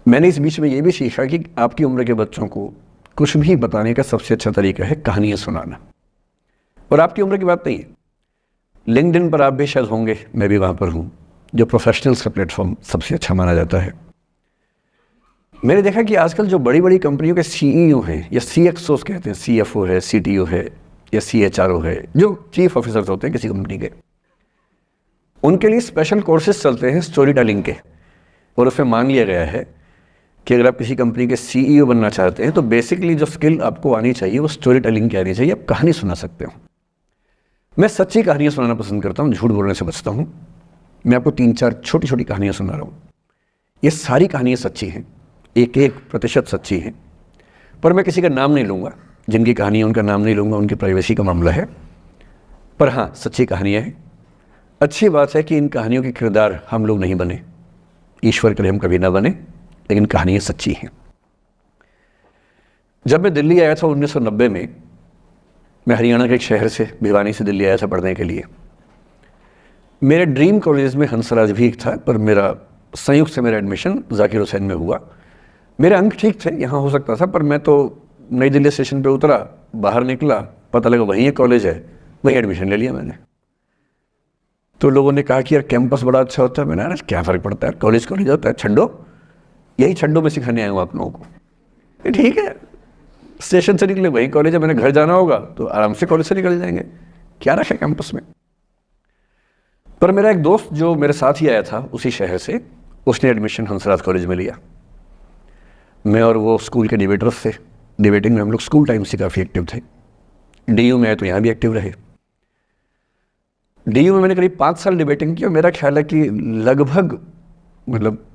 मैंने इस बीच में ये भी सीखा कि आपकी उम्र के बच्चों को कुछ भी बताने का सबसे अच्छा तरीका है कहानियाँ सुनाना। और आपकी उम्र की बात नहीं है, लिंक्डइन पर आप भी शायद होंगे, मैं भी वहाँ पर हूँ, जो प्रोफेशनल्स का प्लेटफॉर्म सबसे अच्छा माना जाता है। मैंने देखा कि आजकल जो बड़ी बड़ी कंपनियों के सीईओ हैं या CXOs कहते हैं, CFO है, CTO है या CHRO है, जो चीफ ऑफिसर्स होते हैं किसी कंपनी के, उनके लिए स्पेशल कोर्सेज चलते हैं स्टोरी टेलिंग के। और उसमें मान लिया गया है कि अगर आप किसी कंपनी के CEO बनना चाहते हैं तो बेसिकली जो स्किल आपको आनी चाहिए वो स्टोरी टेलिंग की आनी चाहिए। आप कहानी सुना सकते हो। मैं सच्ची कहानियाँ सुनाना पसंद करता हूँ, झूठ बोलने से बचता हूँ। मैं आपको 3-4 छोटी छोटी कहानियाँ सुना रहा हूँ। ये सारी कहानियाँ सच्ची हैं, 1-1% सच्ची हैं, पर मैं किसी का नाम नहीं लूँगा। जिनकी कहानी है उनका नाम नहीं लूँगा, उनकी प्राइवेसी का मामला है। पर हाँ, सच्ची कहानियाँ हैं। अच्छी बात है कि इन कहानियों के किरदार हम लोग नहीं बने, ईश्वर करे हम कभी ना बने, लेकिन कहानियाँ सच्ची हैं। जब मैं दिल्ली आया था 1990 में, मैं हरियाणा के एक शहर से, भिवानी से दिल्ली आया था पढ़ने के लिए। मेरे ड्रीम कॉलेज में हंसराज भी एक था, पर मेरा संयुक्त से मेरा एडमिशन जाकिर हुसैन में हुआ। मेरे अंक ठीक थे, यहाँ हो सकता था, पर मैं तो नई दिल्ली स्टेशन पे उतरा, बाहर निकला, पता लगा वहीं एक कॉलेज है, वहीं एडमिशन ले लिया मैंने। तो लोगों ने कहा कि यार कैंपस बड़ा अच्छा होता है। मैंने यार क्या फ़र्क पड़ता है, कॉलेज कॉलेज होता है, छड्डो, यही छड्डो में सिखाने आया हूँ आप लोगों को। ठीक है, स्टेशन से निकले वहीं कॉलेज है, मैंने घर जाना होगा तो आराम से कॉलेज से निकल जाएंगे, क्या रखा है कैंपस में। पर मेरा एक दोस्त जो मेरे साथ ही आया था उसी शहर से, उसने एडमिशन हंसराज कॉलेज में लिया। मैं और वो स्कूल के डिबेटर्स थे। डिबेटिंग में हम लोग स्कूल टाइम से काफ़ी एक्टिव थे। DU में आए तो यहाँ भी एक्टिव रहे। DU में मैंने करीब 5 साल डिबेटिंग की और मेरा ख्याल है कि लगभग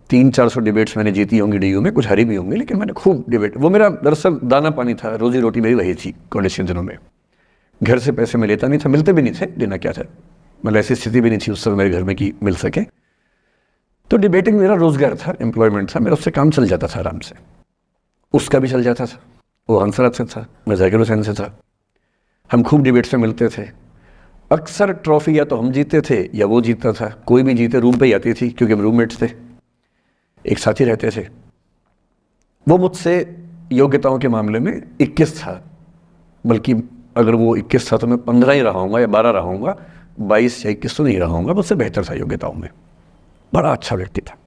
300-400 डिबेट्स मैंने जीती होंगी DU में, कुछ हारी भी होंगी, लेकिन मैंने खूब डिबेट, वो मेरा दरअसल दाना पानी था, रोजी रोटी मेरी वही थी कॉलेज के दिनों में। घर से पैसे मैं लेता नहीं था, मिलते भी नहीं थे, लेना क्या था, ऐसी स्थिति भी नहीं थी उस समय मेरे घर में कि मिल सके। तो डिबेटिंग मेरा रोजगार था, एम्प्लॉयमेंट था, मेरा उससे काम चल जाता था आराम से। उसका भी चल जाता था, वो हंसराज से था, मैं जाकिर हुसैन से था। हम खूब डिबेट्स में मिलते थे। अक्सर ट्रॉफी या तो हम जीते थे या वो जीतता था, कोई भी जीते रूम पे ही आती थी, क्योंकि हम रूममेट्स थे, एक साथ ही रहते थे। वो मुझसे योग्यताओं के मामले में 21 था, बल्कि अगर वो 21 था तो मैं 15 ही रहा हूँगा या 12 रहा हूँगा, 22 या 21 तो नहीं रहा हूँगा, मुझसे बेहतर था योग्यताओं में। बड़ा अच्छा व्यक्ति था।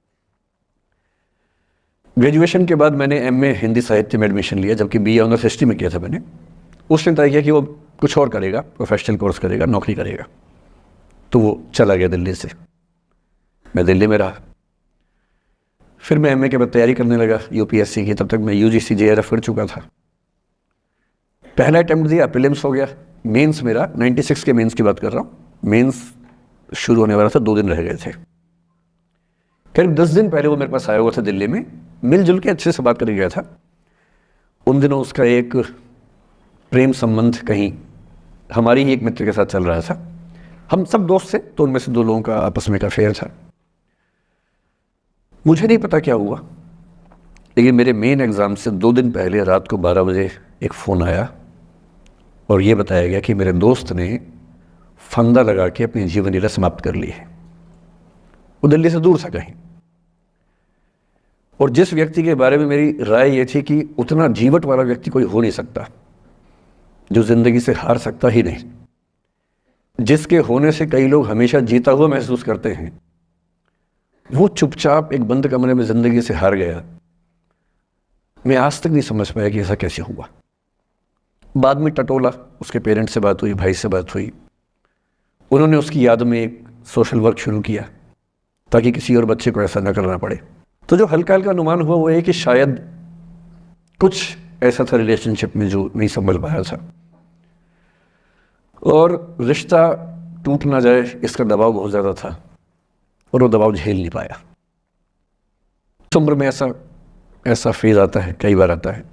ग्रेजुएशन के बाद मैंने MA हिंदी साहित्य में एडमिशन लिया, जबकि BA ऑनर्स हिस्ट्री में किया था मैंने। उसने तय किया कि वो कुछ और करेगा, प्रोफेशनल कोर्स करेगा, नौकरी करेगा, तो वो चला गया दिल्ली से। मैं दिल्ली में रहा। फिर मैं MA के बाद तैयारी करने लगा UPSC की। तब तक मैं UGC JRF कर चुका था। पहला अटैम्प्ट दिया, प्रीलिम्स हो गया। मेंस मेरा 96 के मेंस की बात कर रहा हूँ, मेंस शुरू होने वाला था, 2 दिन रह गए थे। करीब 10 दिन पहले वो मेरे पास आया हुआ था दिल्ली में, मिलजुल के अच्छे से बात करके गया था। उन दिनों उसका एक प्रेम संबंध कहीं हमारी ही एक मित्र के साथ चल रहा था। हम सब दोस्त थे, तो उनमें से 2 लोगों का आपस में एक अफेयर था। मुझे नहीं पता क्या हुआ, लेकिन मेरे मेन एग्ज़ाम से 2 दिन पहले रात को 12 बजे एक फ़ोन आया और ये बताया गया कि मेरे दोस्त ने फंदा लगा के अपनी जीवन लीला समाप्त कर ली है। वो दिल्ली से दूर था कहीं, और जिस व्यक्ति के बारे में मेरी राय ये थी कि उतना जीवट वाला व्यक्ति कोई हो नहीं सकता, जो ज़िंदगी से हार सकता ही नहीं, जिसके होने से कई लोग हमेशा जीता हुआ महसूस करते हैं, वो चुपचाप एक बंद कमरे में ज़िंदगी से हार गया। मैं आज तक नहीं समझ पाया कि ऐसा कैसे हुआ। बाद में टटोला, उसके पेरेंट्स से बात हुई, भाई से बात हुई। उन्होंने उसकी याद में एक सोशल वर्क शुरू किया ताकि किसी और बच्चे को ऐसा न करना पड़े। तो जो हल्का हल्का अनुमान हुआ वो है कि शायद कुछ ऐसा था रिलेशनशिप में जो नहीं संभल पाया था, और रिश्ता टूट ना जाए इसका दबाव बहुत ज़्यादा था, और वो दबाव झेल नहीं पाया। उस उम्र में ऐसा फेज आता है, कई बार आता है।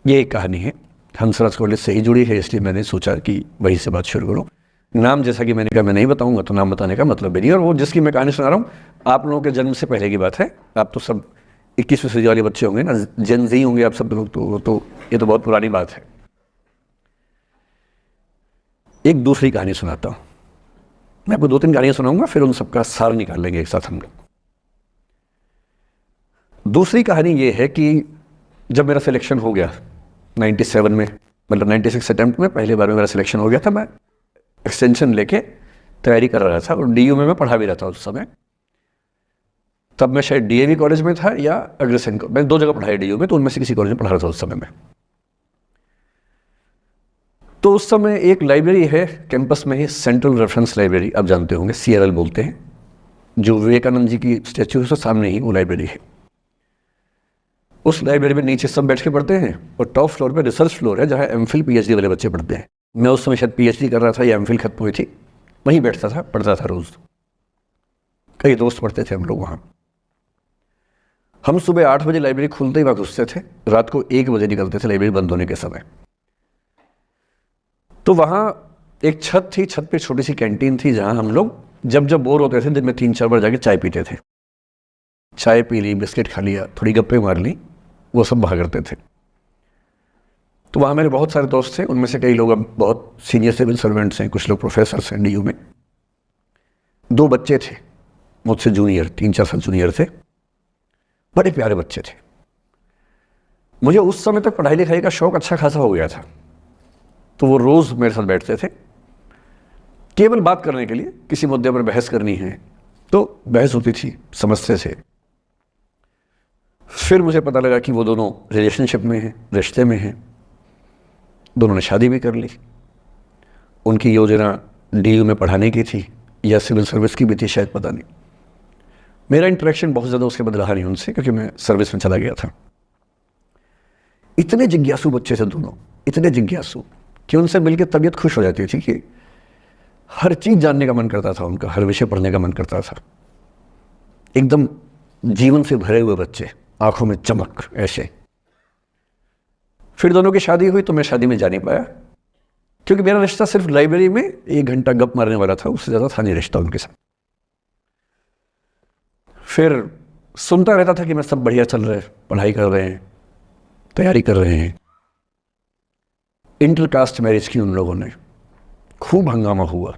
ये एक कहानी है, हंसराज कॉलेज से ही जुड़ी है, इसलिए मैंने सोचा कि वहीं से बात शुरू करूँ। नाम जैसा कि मैंने कहा मैं नहीं बताऊंगा, तो नाम बताने का मतलब भी नहीं। और वो जिसकी मैं कहानी सुना रहा हूँ आप लोगों के जन्म से पहले की बात है। आप तो सब 21वीं सदी वाले बच्चे होंगे ना, जेन ज़ी होंगे आप सब लोग, तो ये तो बहुत पुरानी बात है। एक दूसरी कहानी सुनाता हूँ। मैं आपको 2-3 कहानियाँ सुनाऊंगा, फिर उन सबका सार निकाल लेंगे एक साथ हम लोग। दूसरी कहानी ये है कि जब मेरा सिलेक्शन हो गया 97 में, मतलब 96 अटेम्प्ट में पहली बार में मेरा सिलेक्शन हो गया था, मैं एक्सटेंशन लेके तैयारी कर रहा था और DU में मैं पढ़ा भी रहा था उस समय। तब मैं शायद DAV कॉलेज में था या अग्रसेन को, मैं 2 जगह पढ़ाया DU में, तो उनमें से किसी कॉलेज में पढ़ा रहा था उस समय में। तो उस समय एक लाइब्रेरी है कैंपस में ही, सेंट्रल रेफरेंस लाइब्रेरी, आप जानते होंगे, CRL बोलते हैं, जो विवेकानंद जी की स्टैच्यू है सामने ही वो लाइब्रेरी है। उस लाइब्रेरी में नीचे सब बैठ के पढ़ते हैं और टॉप फ्लोर पे रिसर्च फ्लोर है जहाँ MPhil PhD वाले बच्चे पढ़ते हैं। मैं उस समय शायद PhD कर रहा था या MPhil खत्म हुई थी, वहीं बैठता था, पढ़ता था रोज़। कई दोस्त पढ़ते थे हम लोग वहाँ। हम सुबह 8 बजे लाइब्रेरी खुलते ही वहाँ घुसते थे, रात को 1 बजे निकलते थे लाइब्रेरी बंद होने के समय। तो वहाँ एक छत थी, छत पे छोटी सी कैंटीन थी जहाँ हम लोग जब जब बोर होते थे दिन में 3-4 बार जाके चाय पीते थे। चाय पी ली, बिस्किट खा लिया, थोड़ी गप्पे मार ली, वो सब वहाँ करते थे। तो वहाँ मेरे बहुत सारे दोस्त थे, उनमें से कई लोग अब बहुत सीनियर सिविल सर्वेंट्स हैं, कुछ लोग प्रोफेसर्स हैं DU में। 2 बच्चे थे मुझसे जूनियर, 3-4 साल जूनियर थे, बड़े प्यारे बच्चे थे। मुझे उस समय तक पढ़ाई लिखाई का शौक अच्छा खासा हो गया था, तो वो रोज़ मेरे साथ बैठते थे केवल बात करने के लिए, किसी मुद्दे पर बहस करनी है तो बहस होती थी, समझते थे। फिर मुझे पता लगा कि वो दोनों रिलेशनशिप में हैं, रिश्ते में हैं, दोनों ने शादी भी कर ली। उनकी योजना DU में पढ़ाने की थी या सिविल सर्विस की भी थी शायद, पता नहीं। मेरा इंटरेक्शन बहुत ज़्यादा उसके बाद रहा नहीं उनसे, क्योंकि मैं सर्विस में चला गया था। इतने जिज्ञासु बच्चे थे दोनों, इतने जिज्ञासु कि उनसे मिलकर तबीयत खुश हो जाती थी कि हर चीज़ जानने का मन करता था उनका, हर विषय पढ़ने का मन करता था। एकदम जीवन से भरे हुए बच्चे, आंखों में चमक ऐसे। फिर दोनों की शादी हुई तो मैं शादी में जा नहीं पाया, क्योंकि मेरा रिश्ता सिर्फ लाइब्रेरी में 1 घंटा गप मारने वाला था, उससे ज़्यादा था नहीं रिश्ता उनके साथ। फिर सुनता रहता था कि मैं सब बढ़िया चल रहा है, पढ़ाई कर रहे हैं, तैयारी कर रहे हैं। इंटरकास्ट मैरिज की उन लोगों ने, खूब हंगामा हुआ,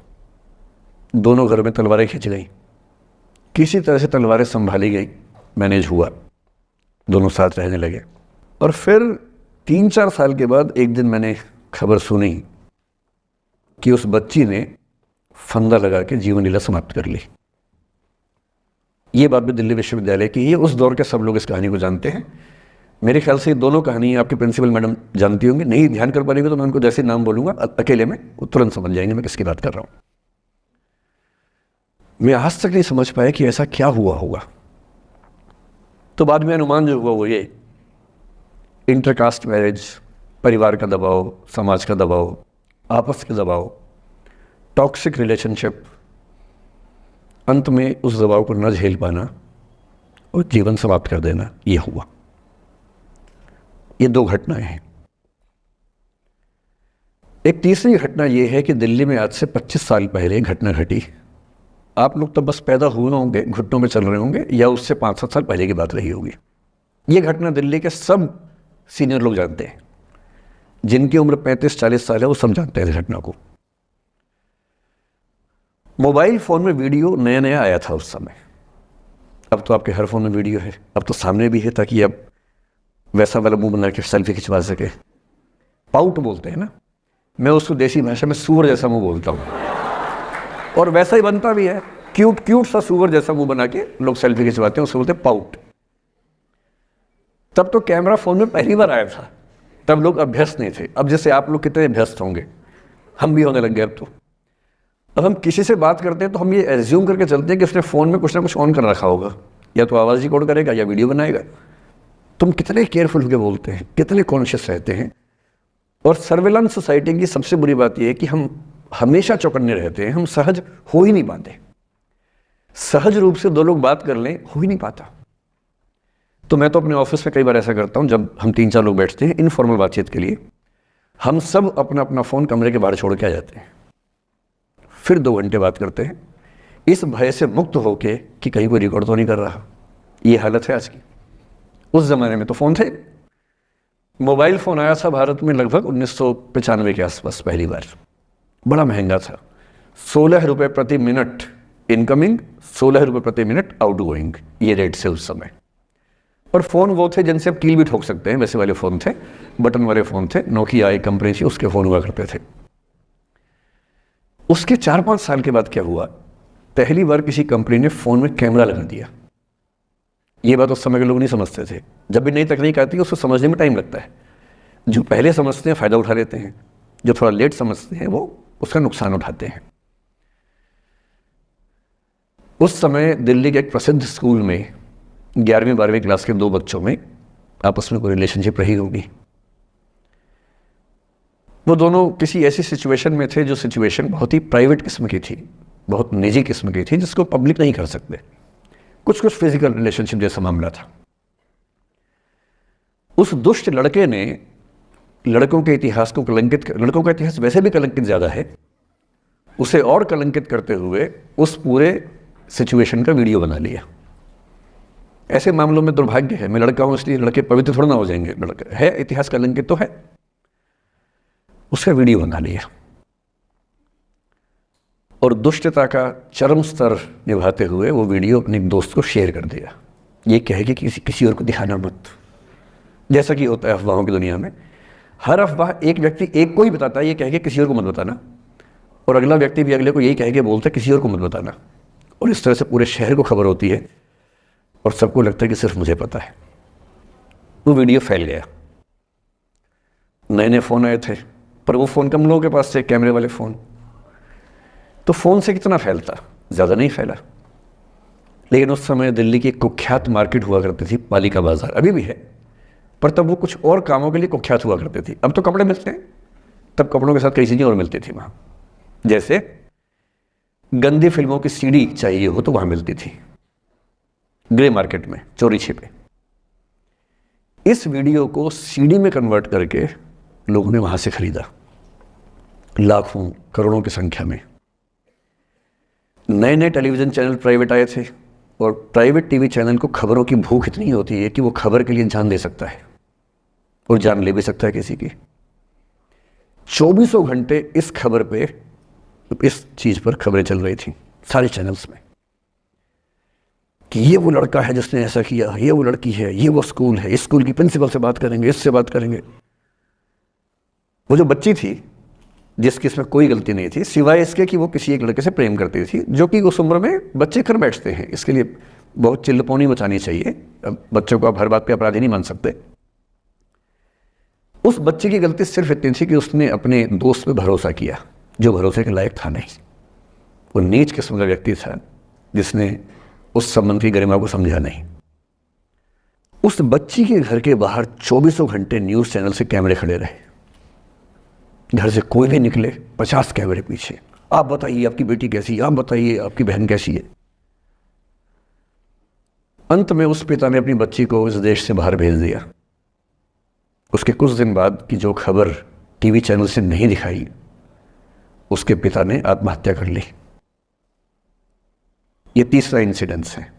दोनों घर में तलवारें खिंच गई, किसी तरह से तलवारें संभाली गई, मैनेज हुआ, दोनों साथ रहने लगे। और फिर 3-4 साल के बाद एक दिन मैंने खबर सुनी कि उस बच्ची ने फंदा लगा के जीवन लीला समाप्त कर ली। ये बात भी दिल्ली विश्वविद्यालय की है, उस दौर के सब लोग इस कहानी को जानते हैं। मेरे ख्याल से ये दोनों कहानी आपके प्रिंसिपल मैडम जानती होंगी, नहीं ध्यान कर पाएंगे तो मैं उनको जैसे नाम बोलूँगा अकेले में वो तुरंत समझ जाएंगे मैं किसकी बात कर रहा हूँ। मैं आज तक नहीं समझ पाया कि ऐसा क्या हुआ होगा। तो बाद में अनुमान जो हुआ वो ये, इंटरकास्ट मैरिज, परिवार का दबाव, समाज का दबाव, आपस के दबाव, टॉक्सिक रिलेशनशिप, अंत में उस दबाव को न झेल पाना और जीवन समाप्त कर देना, ये हुआ। ये 2 घटनाएं हैं। एक तीसरी घटना ये है कि दिल्ली में आज से 25 साल पहले घटना घटी। आप लोग तो बस पैदा हुए होंगे, घुटनों में चल रहे होंगे, या उससे 5-7 साल पहले की बात रही होगी। ये घटना दिल्ली के सब सीनियर लोग जानते हैं, जिनकी उम्र 35-40 साल है वो सब जानते हैं इस घटना को। मोबाइल फ़ोन में वीडियो नया नया आया था उस समय। अब तो आपके हर फ़ोन में वीडियो है, अब तो सामने भी है, ताकि अब वैसा वाला मुंह बना के सेल्फी खिंचवा सके। पाउट बोलते हैं ना, मैं उसको देसी भाषा में सूअर जैसा मुंह बोलता हूँ, और वैसा ही बनता भी है, क्यूट क्यूट सा सूअर जैसा मुंह बना के लोग सेल्फी खिंचवाते हैं, उसको बोलते हैं पाउट। तब तो कैमरा फ़ोन में पहली बार आया था, तब लोग अभ्यस्त नहीं थे। अब जैसे आप लोग कितने अभ्यस्त होंगे, हम भी होने लग गए। अब हम किसी से बात करते हैं तो हम ये एज्यूम करके चलते हैं कि उसने फ़ोन में कुछ ना कुछ ऑन कर रखा होगा, या तो आवाज़ रिकॉर्ड करेगा या वीडियो बनाएगा। तुम कितने केयरफुल होकर बोलते हैं, कितने कॉन्शियस रहते हैं। और सर्विलांस सोसाइटी की सबसे बुरी बात यह है कि हम हमेशा चौकन्ने रहते हैं, हम सहज हो ही नहीं पाते। सहज रूप से 2 लोग बात कर लें, हो ही नहीं पाता। तो मैं तो अपने ऑफिस में कई बार ऐसा करता हूँ, जब हम 3-4 लोग बैठते हैं इनफॉर्मल बातचीत के लिए, हम सब अपना अपना फ़ोन कमरे के बाहर छोड़ के आ जाते हैं, फिर 2 घंटे बात करते हैं, इस भय से मुक्त होके कि कहीं कोई रिकॉर्ड तो नहीं कर रहा। ये हालत है आज की। उस ज़माने में तो फ़ोन थे। मोबाइल फ़ोन आया था भारत में लगभग 1995 के आसपास पहली बार। बड़ा महंगा था, 16 रुपये प्रति मिनट इनकमिंग, 16 रुपये प्रति मिनट आउटगोइंग, ये रेट से उस समय। और फ़ोन वो थे जिनसे आप कील भी ठोक सकते हैं, वैसे वाले फ़ोन थे, बटन वाले फ़ोन थे, नोकिया एक कंपनी थी, उसके फ़ोन हुआ करते थे। उसके 4-5 साल के बाद क्या हुआ, पहली बार किसी कंपनी ने फ़ोन में कैमरा लगा दिया। ये बात उस समय के लोग नहीं समझते थे। जब भी नई तकनीक आती है उसको समझने में टाइम लगता है। जो पहले समझते हैं फ़ायदा उठा लेते हैं, जो थोड़ा लेट समझते हैं वो उसका नुकसान उठाते हैं। उस समय दिल्ली के एक प्रसिद्ध स्कूल में 11वीं-12वीं क्लास के 2 बच्चों में आपस में कोई रिलेशनशिप रही होगी। वो दोनों किसी ऐसी सिचुएशन में थे जो सिचुएशन बहुत ही प्राइवेट किस्म की थी, बहुत निजी किस्म की थी, जिसको पब्लिक नहीं कर सकते। कुछ फिजिकल रिलेशनशिप जैसा मामला था। उस दुष्ट लड़के ने लड़कों के इतिहास को कलंकित कर, लड़कों का इतिहास वैसे भी कलंकित ज़्यादा है, उसे और कलंकित करते हुए उस पूरे सिचुएशन का वीडियो बना लिया। ऐसे मामलों में दुर्भाग्य है, मैं लड़का हूं इसलिए लड़के पवित्र थोड़ा ना हो जाएंगे, लड़का है इतिहास कलंकित तो है, उसका वीडियो बना लिया और दुष्टता का चरम स्तर निभाते हुए वो वीडियो अपने एक दोस्त को शेयर कर दिया। ये कहे कि किसी और को दिखाना मत, जैसा कि होता है अफवाहों की दुनिया में। हर अफवाह एक व्यक्ति एक को ही बताता है, ये कह के किसी और को मत बताना, और अगला व्यक्ति भी अगले को यही कह के बोलता है किसी और को मत बताना, और इस तरह से पूरे शहर को खबर होती है और सबको लगता है कि सिर्फ मुझे पता है। वो वीडियो फैल गया। नए नए फ़ोन आए थे, पर वो फ़ोन कम लोगों के पास थे, कैमरे वाले फ़ोन। तो फ़ोन से कितना फैलता, ज़्यादा नहीं फैला। लेकिन उस समय दिल्ली की एक कुख्यात मार्केट हुआ करती थी, पालिका बाज़ार, अभी भी है, पर तब वो कुछ और कामों के लिए कुख्यात हुआ करते थे। अब तो कपड़े मिलते हैं, तब कपड़ों के साथ कई चीज़ें और मिलती थी वहाँ। जैसे गंदी फिल्मों की सीडी चाहिए हो तो वहाँ मिलती थी, ग्रे मार्केट में, चोरी छिपे। इस वीडियो को सीडी में कन्वर्ट करके लोगों ने वहाँ से खरीदा, लाखों करोड़ों की संख्या में। नए नए टेलीविज़न चैनल प्राइवेट आए थे, और प्राइवेट टीवी चैनल को खबरों की भूख इतनी होती है कि वो खबर के लिए जान दे सकता है और जान ले भी सकता है किसी की। 24 घंटे इस खबर पे, इस चीज़ पर खबरें चल रही थी सारे चैनल्स में कि ये वो लड़का है जिसने ऐसा किया, ये वो लड़की है, ये वो स्कूल है, इस स्कूल की प्रिंसिपल से बात करेंगे, इससे बात करेंगे। वो जो बच्ची थी जिसकी इसमें कोई गलती नहीं थी, सिवाय इसके कि वो किसी एक लड़के से प्रेम करती थी, जो कि उस उम्र में बच्चे कर बैठते हैं, इसके लिए बहुत चिल्लपौनी मचानी चाहिए। अब बच्चों को आप हर बात पे अपराधी नहीं मान सकते। उस बच्चे की गलती सिर्फ इतनी थी कि उसने अपने दोस्त पे भरोसा किया, जो भरोसे के लायक था नहीं। वो नीच किस्म का व्यक्ति था जिसने उस संबंध की गरिमा को समझा नहीं। उस बच्ची के घर के बाहर 24 घंटे न्यूज़ चैनल से कैमरे खड़े रहे। घर से कोई भी निकले 50 कैमरे पीछे, आप बताइए आपकी बेटी कैसी है, आप बताइए आपकी बहन कैसी है। अंत में उस पिता ने अपनी बच्ची को इस देश से बाहर भेज दिया। उसके कुछ दिन बाद की जो खबर टीवी चैनल से नहीं दिखाई, उसके पिता ने आत्महत्या कर ली। ये तीसरा इंसिडेंस है।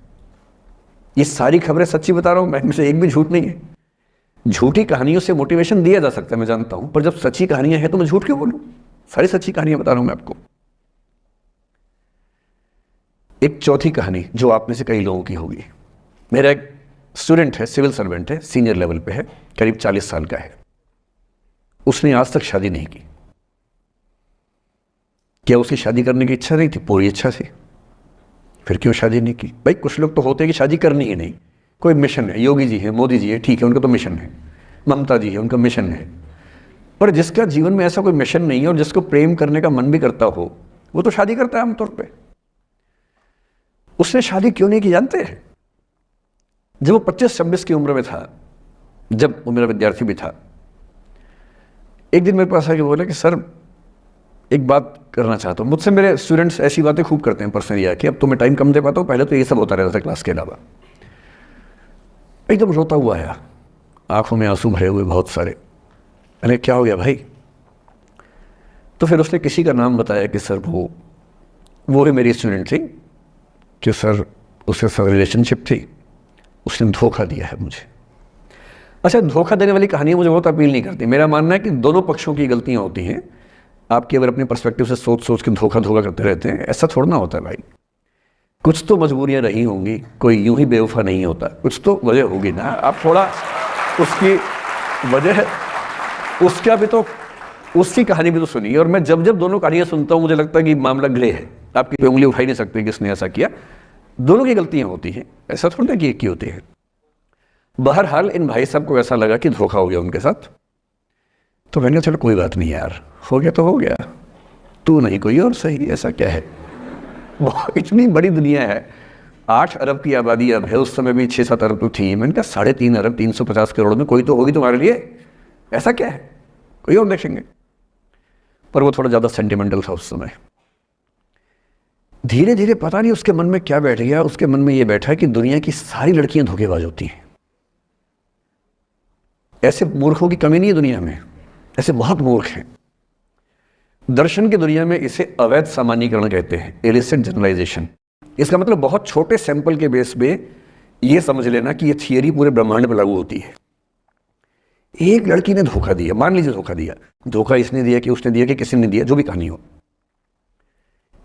ये सारी खबरें सच्ची बता रहा हूं मैं, इनमें से एक भी झूठ नहीं है। झूठी कहानियों से मोटिवेशन दिया जा सकता है, मैं जानता हूं, पर जब सच्ची कहानियां हैं तो मैं झूठ क्यों बोलूं? सारी सच्ची कहानियां बता रहा हूं मैं आपको। एक चौथी कहानी जो आप में से कई लोगों की होगी। मेरा एक स्टूडेंट है, सिविल सर्वेंट है, सीनियर लेवल पे है, करीब 40 साल का है। उसने आज तक शादी नहीं की। क्या उसकी शादी करने की इच्छा नहीं थी? पूरी इच्छा थी। फिर क्यों शादी नहीं की? भाई कुछ लोग तो होते हैं कि शादी करनी ही नहीं, कोई मिशन है। योगी जी है, मोदी जी है, ठीक है, उनका तो मिशन है। ममता जी है, उनका मिशन है। पर जिसका जीवन में ऐसा कोई मिशन नहीं है और जिसको प्रेम करने का मन भी करता हो, वो तो शादी करता है आमतौर पे। उसने शादी क्यों नहीं की जानते हैं? जब वो 25-26 की उम्र में था, जब वो मेरा विद्यार्थी भी था, एक दिन मेरे पास आके बोला कि सर एक बात करना चाहता हूँ। मुझसे मेरे स्टूडेंट्स ऐसी बातें खूब करते हैं पर्सनली आके, अब तो मैं टाइम कम दे पाता हूँ, पहले तो ये सब होता रहता था क्लास के अलावा। एकदम रोता हुआ आया, आंखों में आंसू भरे हुए बहुत सारे। अरे क्या हो गया भाई? तो फिर उसने किसी का नाम बताया कि सर वो ही मेरी स्टूडेंट थी, कि सर उसके साथ रिलेशनशिप थी, उसने धोखा दिया है मुझे। अच्छा, धोखा देने वाली कहानी मुझे बहुत अपील नहीं करती। मेरा मानना है कि दोनों पक्षों की गलतियां होती हैं। आपकी अगर अपने पर्सपेक्टिव से सोच सोच के धोखा करते रहते हैं, ऐसा थोड़ा ना होता है भाई। कुछ तो मजबूरियां रही होंगी, कोई यूं ही बेवफा नहीं होता, कुछ तो वजह होगी ना। आप थोड़ा उसकी वजह, उसका भी तो, उसकी कहानी भी तो सुनिए। और मैं जब जब दोनों कहानियां सुनता हूं मुझे लगता है कि मामला ग्रे है, आपकी पे उंगली उठाई नहीं सकते किसने ऐसा किया, दोनों की गलतियां होती हैं, ऐसा थोड़ा ना कि एक की होती है। बहरहाल इन भाई साहब को ऐसा लगा कि धोखा हो गया उनके साथ, तो मैंने कहा चलो कोई बात नहीं यार, हो गया तो हो गया, तू नहीं कोई और सही, ऐसा क्या है। वो इतनी बड़ी दुनिया है, 8 अरब की आबादी अब है, उस समय भी 6-7 अरब तो थी। मैंने कहा 3.5 अरब 350 करोड़ में कोई तो होगी तुम्हारे लिए, ऐसा क्या है, कोई और देखेंगे। पर वो थोड़ा ज़्यादा सेंटिमेंटल था उस समय। धीरे धीरे पता नहीं उसके मन में क्या बैठ गया, उसके मन में ये बैठा कि दुनिया की सारी लड़कियां धोखेबाज होती हैं। ऐसे मूर्खों की कमी नहीं है दुनिया में, ऐसे बहुत मूर्ख हैं। दर्शन की दुनिया में इसे अवैध सामान्यीकरण कहते हैं, इलिसिट जनरलाइजेशन। इसका मतलब बहुत छोटे सैंपल के बेस पे ये समझ लेना कि ये थियरी पूरे ब्रह्मांड पर लागू होती है। एक लड़की ने धोखा दिया, मान लीजिए धोखा दिया, धोखा इसने दिया कि उसने दिया कि किसी ने दिया, जो भी कहानी हो,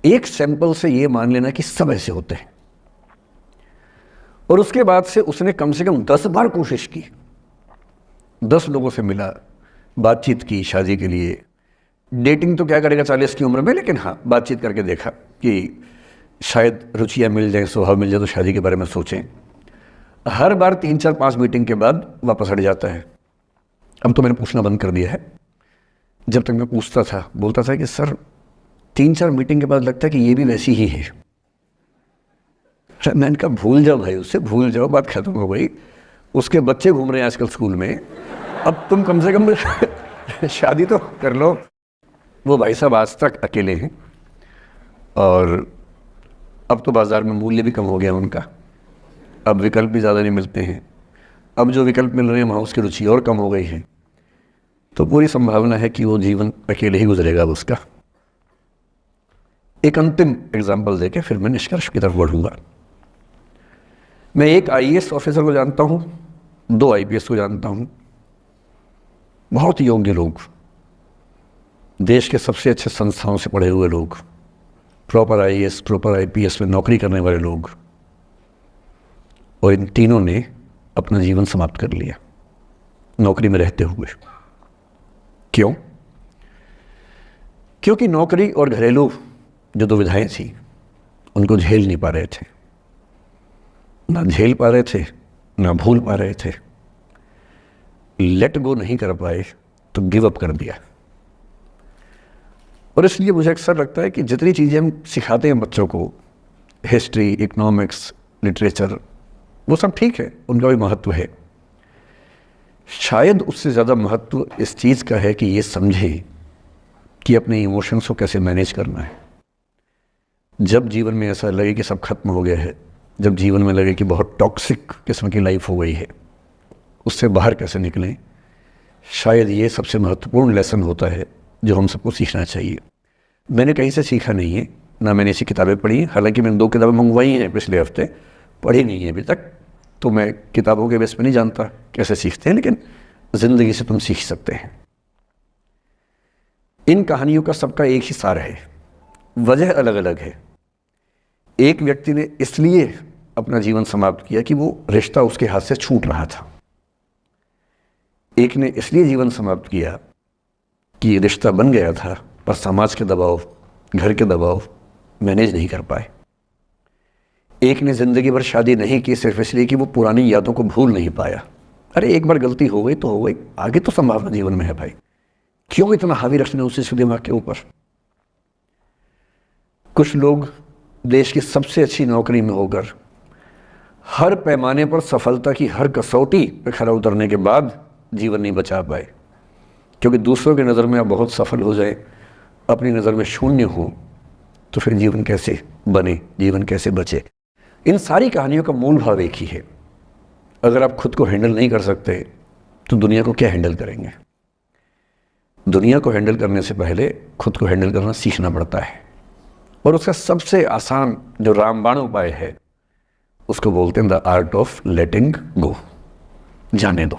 एक सैंपल से ये मान लेना कि सब ऐसे होते हैं। और उसके बाद से उसने कम से कम 10 बार कोशिश की, 10 लोगों से मिला, बातचीत की शादी के लिए। डेटिंग तो क्या करेगा 40 की उम्र में, लेकिन हाँ बातचीत करके देखा कि शायद रुचियाँ मिल जाए, स्वभाव मिल जाए तो शादी के बारे में सोचें। हर बार 3-4-5 मीटिंग के बाद वापस हट जाता है। अब तो मैंने पूछना बंद कर दिया है। जब तक मैं पूछता था बोलता था कि सर 3-4 मीटिंग के बाद लगता है कि ये भी वैसी ही है। मैंने कहा भूल जाओ भाई, उससे भूल जाओ, बात खत्म हो गई। उसके बच्चे घूम रहे हैं आजकल स्कूल में, अब तुम कम से कम शादी तो कर लो। वो भाई साहब आज तक अकेले हैं और अब तो बाज़ार में मूल्य भी कम हो गया उनका, अब विकल्प भी ज़्यादा नहीं मिलते हैं। अब जो विकल्प मिल रहे हैं वहाँ उसकी रुचि और कम हो गई है, तो पूरी संभावना है कि वो जीवन अकेले ही गुजरेगा अब उसका। एक अंतिम एग्जाम्पल देके फिर मैं निष्कर्ष की तरफ बढ़ूंगा। मैं एक IAS ऑफिसर को जानता हूँ, 2 IPS को जानता हूँ, बहुत योग्य लोग, देश के सबसे अच्छे संस्थाओं से पढ़े हुए लोग, प्रॉपर IAS प्रॉपर IPS में नौकरी करने वाले लोग, और इन तीनों ने अपना जीवन समाप्त कर लिया नौकरी में रहते हुए। क्यों? क्योंकि नौकरी और घरेलू जो दुविधाएं थी उनको झेल नहीं पा रहे थे, ना झेल पा रहे थे ना भूल पा रहे थे, लेट गो नहीं कर पाए तो गिव अप कर दिया। और इसलिए मुझे अक्सर लगता है कि जितनी चीज़ें हम सिखाते हैं बच्चों को, हिस्ट्री, इकोनॉमिक्स, लिटरेचर, वो सब ठीक है, उनका भी महत्व है। शायद उससे ज़्यादा महत्व इस चीज़ का है कि ये समझें कि अपने इमोशंस को कैसे मैनेज करना है। जब जीवन में ऐसा लगे कि सब खत्म हो गया है, जब जीवन में लगे कि बहुत टॉक्सिक किस्म की लाइफ हो गई है, उससे बाहर कैसे निकलें, शायद ये सबसे महत्वपूर्ण लेसन होता है जो हम सबको सीखना चाहिए। मैंने कहीं से सीखा नहीं है, ना मैंने ऐसी किताबें पढ़ी हैं, हालांकि मैंने 2 किताबें मंगवाई हैं पिछले हफ्ते, पढ़ी नहीं है अभी तक, तो मैं किताबों के बेस पे नहीं जानता कैसे सीखते हैं, लेकिन ज़िंदगी से तुम सीख सकते हैं। इन कहानियों का सबका एक ही सार है, वजह अलग अलग है। एक व्यक्ति ने इसलिए अपना जीवन समाप्त किया कि वो रिश्ता उसके हाथ से छूट रहा था, एक ने इसलिए जीवन समाप्त किया कि रिश्ता बन गया था पर समाज के दबाव, घर के दबाव मैनेज नहीं कर पाए। एक ने ज़िंदगी भर शादी नहीं की सिर्फ इसलिए कि वो पुरानी यादों को भूल नहीं पाया। अरे एक बार गलती हो गई तो हो गई, आगे तो संभावना जीवन में है भाई, क्यों इतना हावी रखने उसी दिमाग के ऊपर। कुछ लोग देश की सबसे अच्छी नौकरी में होकर हर पैमाने पर सफलता की हर कसौटी पे खरा उतरने के बाद जीवन नहीं बचा पाए, क्योंकि दूसरों की नज़र में आप बहुत सफल हो जाए, अपनी नज़र में शून्य हो, तो फिर जीवन कैसे बने, जीवन कैसे बचे। इन सारी कहानियों का मूल भाव एक ही है, अगर आप खुद को हैंडल नहीं कर सकते तो दुनिया को क्या हैंडल करेंगे। दुनिया को हैंडल करने से पहले खुद को हैंडल करना सीखना पड़ता है, और उसका सबसे आसान जो रामबाण उपाय है उसको बोलते हैं द आर्ट ऑफ लेटिंग गो, जाने दो।